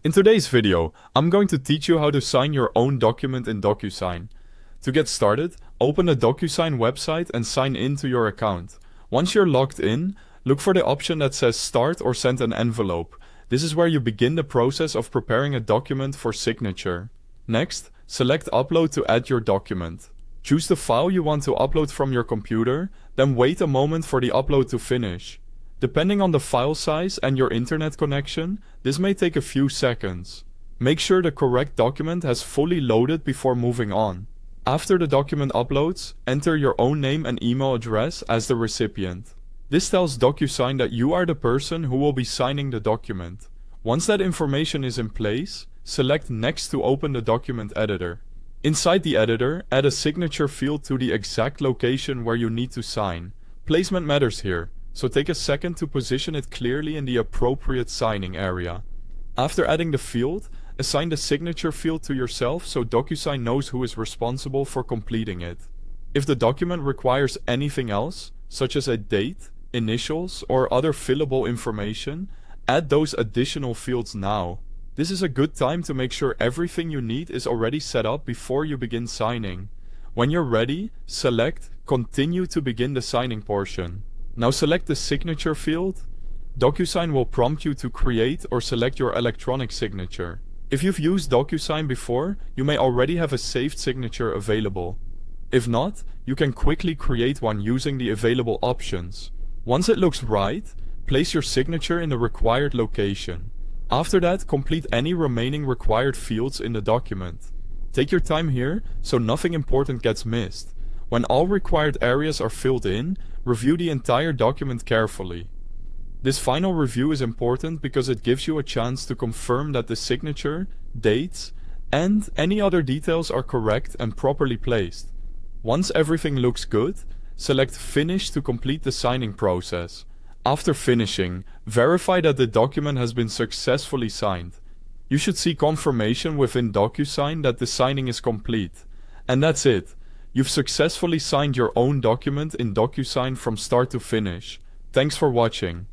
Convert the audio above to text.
In today's video, I'm going to teach you how to sign your own document in DocuSign. To get started, open the DocuSign website and sign in to your account. Once you're logged in, look for the option that says Start or Send an envelope. This is where you begin the process of preparing a document for signature. Next, select Upload to add your document. Choose the file you want to upload from your computer, then wait a moment for the upload to finish. Depending on the file size and your internet connection, this may take a few seconds. Make sure the correct document has fully loaded before moving on. After the document uploads, enter your own name and email address as the recipient. This tells DocuSign that you are the person who will be signing the document. Once that information is in place, select Next to open the document editor. Inside the editor, add a signature field to the exact location where you need to sign. Placement matters here, so take a second to position it clearly in the appropriate signing area. After adding the field, assign the signature field to yourself so DocuSign knows who is responsible for completing it. If the document requires anything else, such as a date, initials, or other fillable information, add those additional fields now. This is a good time to make sure everything you need is already set up before you begin signing. When you're ready, select Continue to begin the signing portion. Now select the signature field. DocuSign will prompt you to create or select your electronic signature. If you've used DocuSign before, you may already have a saved signature available. If not, you can quickly create one using the available options. Once it looks right, place your signature in the required location. After that, complete any remaining required fields in the document. Take your time here, so nothing important gets missed. When all required areas are filled in, review the entire document carefully. This final review is important because it gives you a chance to confirm that the signature, dates, and any other details are correct and properly placed. Once everything looks good, select Finish to complete the signing process. After finishing, verify that the document has been successfully signed. You should see confirmation within DocuSign that the signing is complete. And that's it. You've successfully signed your own document in DocuSign from start to finish. Thanks for watching.